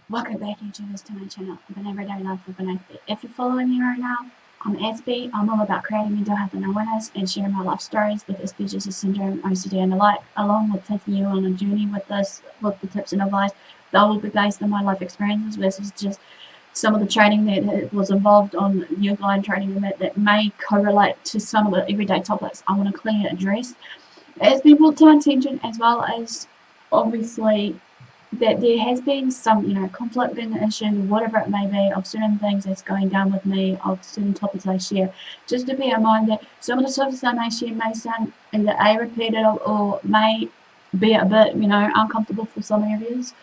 Welcome back, YouTubers, to my channel of an everyday life with an Aspie. If you're following me right now, I'm Aspie. I'm all about creating mental health and awareness and sharing my life stories with Asperger's syndrome, OCD, and the like, along with taking you on a journey with this, with the tips and advice that will be based on my life experiences versus just some of the training that was involved on the online training that may correlate to some of the everyday topics I want to clearly address. It's been brought to my attention, as well as obviously that there has been some, conflicting issue, whatever it may be, of certain things that's going down with me, of certain topics I share. Just to bear in mind that some of the topics I may share may sound either repetitive or may be a bit, uncomfortable for some areas,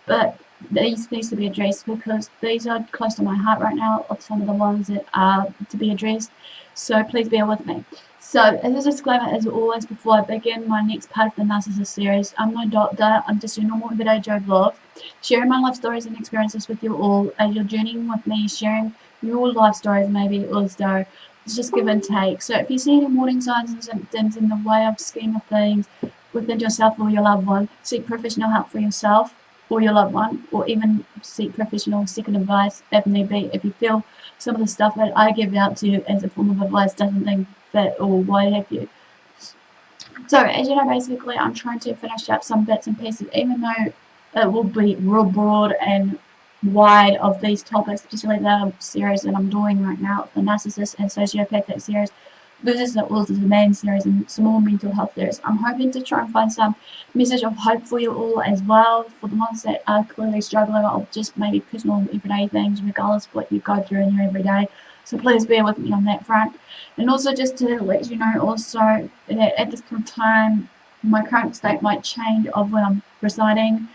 but these needs to be addressed because these are close to my heart right now, of some of the ones that are to be addressed. So please bear with me. So, as a disclaimer, as always, before I begin my next part of the Narcissist series, I'm no doctor, I'm just your normal everyday Joe vlog, sharing my life stories and experiences with you all, as you're journeying with me, sharing your life stories, maybe also. It's just give and take. So, if you see any warning signs and symptoms in the way of scheme of things within yourself or your loved one, seek professional help for yourself or your loved one, or even seek professional second advice if need be. If you feel some of the stuff that I give out to you as a form of advice doesn't think fit or what have you. So, as you know, basically, I'm trying to finish up some bits and pieces, even though it will be real broad and wide of these topics, especially the series that I'm doing right now, the Narcissist and Sociopathic series. This is also the main series and some more mental health series. I'm hoping to try and find some message of hope for you all as well, for the ones that are clearly struggling, or just maybe personal everyday things, regardless of what you go through in your everyday. So please bear with me on that front. And also just to let you know also that at this current time, my current state might change of where I'm residing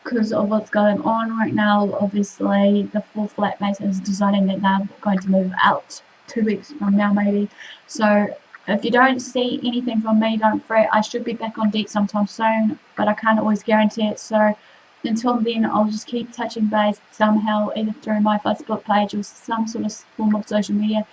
because of what's going on right now. Obviously, the full flatmate is deciding that they're going to move out 2 weeks from now maybe. So if you don't see anything from me, don't fret. I should be back on deck sometime soon, but I can't always guarantee it. So until then, I'll just keep touching base somehow, either through my Facebook page or some sort of form of social media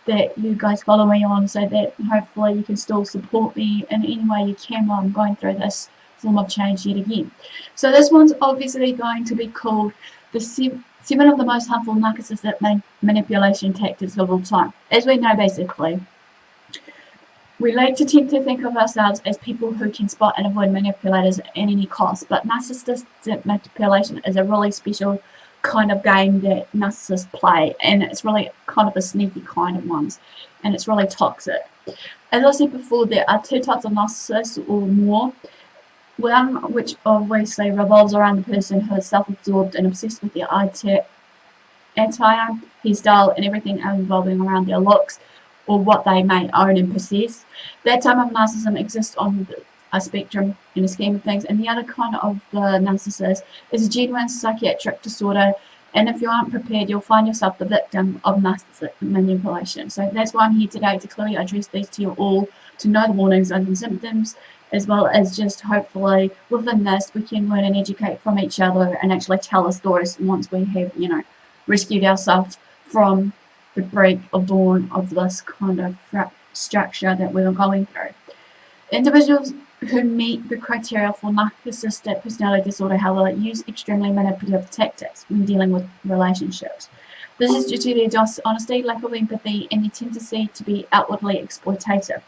that you guys follow me on, so that hopefully you can still support me in any way you can while I'm going through this form of change yet again. So this one's obviously going to be called the 7 of the most harmful narcissistic manipulation tactics of all time. As we know, basically, we like to tend to think of ourselves as people who can spot and avoid manipulators at any cost, but narcissistic manipulation is a really special kind of game that narcissists play, and it's really kind of a sneaky kind of ones, and it's really toxic. As I said before, there are 2 types of narcissists or more. One which obviously revolves around the person who is self-absorbed and obsessed with their attire, hairstyle, and everything revolving around their looks or what they may own and possess. That type of narcissism exists on a spectrum in a scheme of things, and the other kind of the narcissist is a genuine psychiatric disorder, and if you aren't prepared, you'll find yourself the victim of narcissistic manipulation. So that's why I'm here today, to clearly address these to you all, to know the warning signs and symptoms, as well as just hopefully within this we can learn and educate from each other and actually tell our stories once we have, rescued ourselves from the break of dawn of this kind of structure that we're going through. Individuals who meet the criteria for narcissistic personality disorder, however, use extremely manipulative tactics when dealing with relationships. This is due to their dishonesty, lack of empathy, and their tendency to be outwardly exploitative.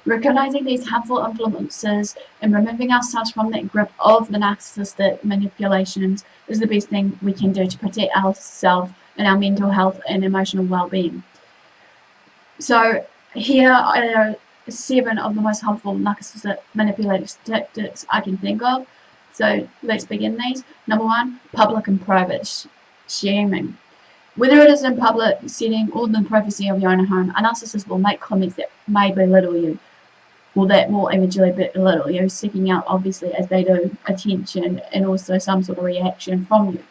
Recognizing these harmful influences and removing ourselves from that grip of the narcissistic manipulations is the best thing we can do to protect ourselves and our mental health and emotional well-being. So here are 7 of the most harmful narcissistic manipulative tactics I can think of. So let's begin these. Number 1, public and private shaming. Whether it is in public setting or in the privacy of your own home, a narcissist will make comments that may belittle you, or that will eventually belittle you, seeking out, obviously, as they do, attention and also some sort of reaction from you.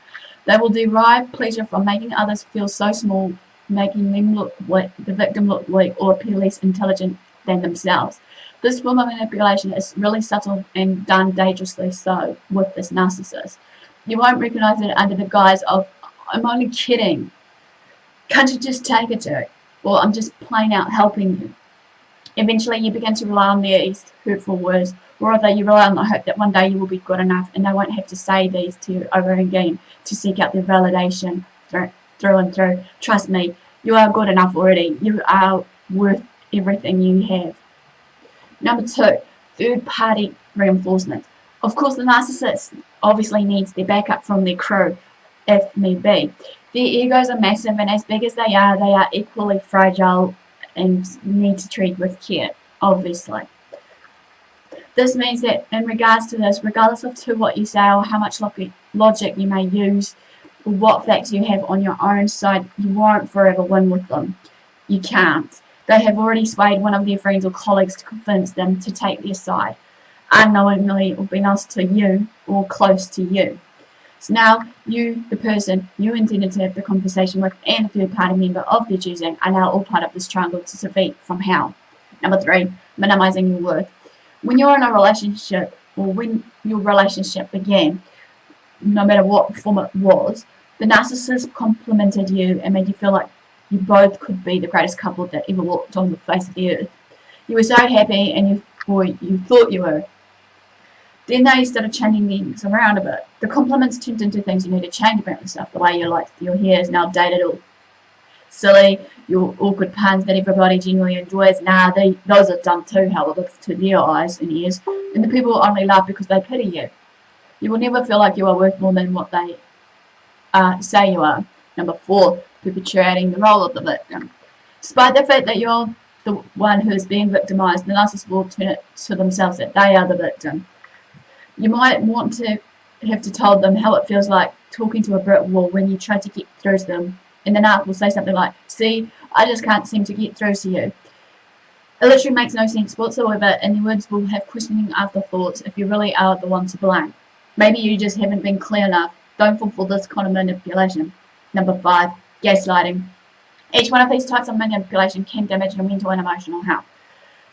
They will derive pleasure from making others feel so small, making them look like the victim look weak or appear less intelligent than themselves. This form of manipulation is really subtle and done dangerously so with this narcissist. You won't recognize it under the guise of, "I'm only kidding. Can't you just take it, Joe?" Or, "I'm just plain out helping you." Eventually, you begin to rely on these hurtful words Rather, you rely on the hope that one day you will be good enough and they won't have to say these to you over again to seek out their validation through and through. Trust me, you are good enough already. You are worth everything you have. Number 2, third-party reinforcement. Of course, the narcissist obviously needs their backup from their crew, if need be. Their egos are massive, and as big as they are equally fragile and need to treat with care, obviously. This means that in regards to this, regardless of what you say or how much logic you may use, or what facts you have on your own side, you won't forever win with them. You can't. They have already swayed one of their friends or colleagues to convince them to take their side, unknowingly or unbeknownst to you or close to you. So now you, the person you intended to have the conversation with, and a third-party member of their choosing are now all part of this triangle to defeat from hell. Number 3, minimizing your worth. When you're in a relationship, or when your relationship began, no matter what form it was, the narcissist complimented you and made you feel like you both could be the greatest couple that ever walked on the face of the earth. You were so happy, and you thought you were. Then they started changing things around a bit. The compliments turned into things you need to change about yourself. The way you like your hair is now dated or silly. Your awkward puns that everybody genuinely enjoys, those are dumb too, however, to their eyes and ears. And the people only laugh because they pity you. You will never feel like you are worth more than what they say you are. Number 4, perpetuating the role of the victim. Despite the fact that you're the one who is being victimized, the narcissist will turn it to themselves that they are the victim. You might want to have to tell them how it feels like talking to a brick wall when you try to get through to them, and the narc will say something like, "See, I just can't seem to get through to you." It literally makes no sense whatsoever, and the words will have questioning afterthoughts if you really are the one to blame. Maybe you just haven't been clear enough. Don't fall for this kind of manipulation. Number 5, gaslighting. Each one of these types of manipulation can damage your mental and emotional health.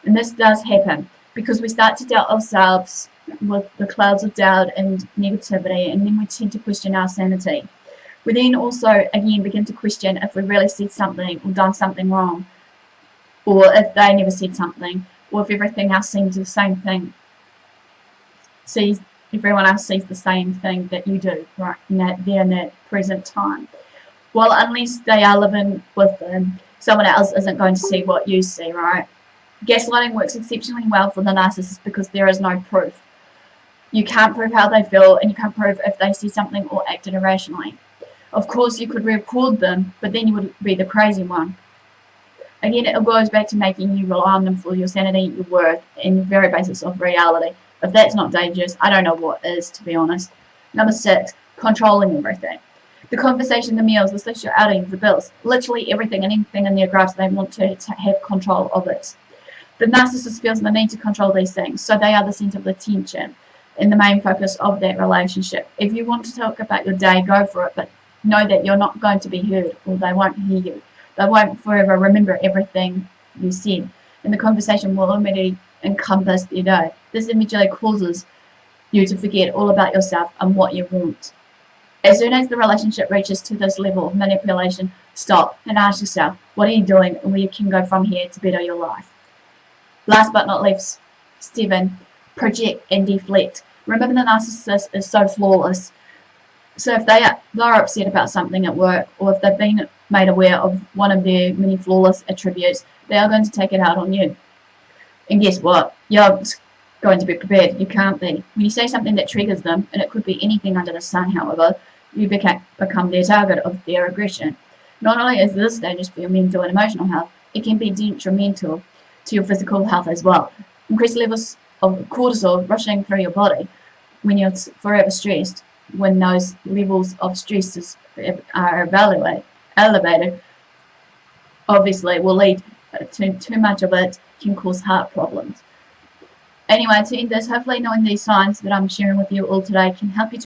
And this does happen because we start to doubt ourselves with the clouds of doubt and negativity, and then we tend to question our sanity. We then also, again, begin to question if we really said something or done something wrong, or if they never said something, or if everything else seems the same thing. Everyone else sees the same thing that you do, right, in that present time. Well, unless they are living with them, someone else isn't going to see what you see, right? Gaslighting works exceptionally well for the narcissist because there is no proof. You can't prove how they feel, and you can't prove if they see something or acted irrationally. Of course, you could record them, but then you would be the crazy one. Again, it goes back to making you rely on them for your sanity, your worth, and the very basis of reality. If that's not dangerous, I don't know what is, to be honest. Number 6, controlling everything. The conversation, the meals, the social outings, the bills, literally everything and anything in their grasp, they want to have control of it. The narcissist feels the need to control these things, so they are the centre of attention and the main focus of that relationship. If you want to talk about your day, go for it, but know that you're not going to be heard, or they won't hear you. They won't forever remember everything you said, and the conversation will immediately encompass their day. This immediately causes you to forget all about yourself and what you want. As soon as the relationship reaches to this level of manipulation, stop and ask yourself, what are you doing and where you can go from here to better your life. Last but not least, 7, project and deflect. Remember, the narcissist is so flawless. So if they're upset about something at work, or if they've been made aware of one of their many flawless attributes, they are going to take it out on you. And guess what? You're going to be prepared. You can't be. When you say something that triggers them, and it could be anything under the sun, however, you become their target of their aggression. Not only is this dangerous for your mental and emotional health, it can be detrimental to your physical health as well. Increased levels of cortisol rushing through your body when you're forever stressed, when those levels of stress are elevated, obviously will lead to too much of it, can cause heart problems. Anyway, to end this, hopefully knowing these signs that I'm sharing with you all today can help you to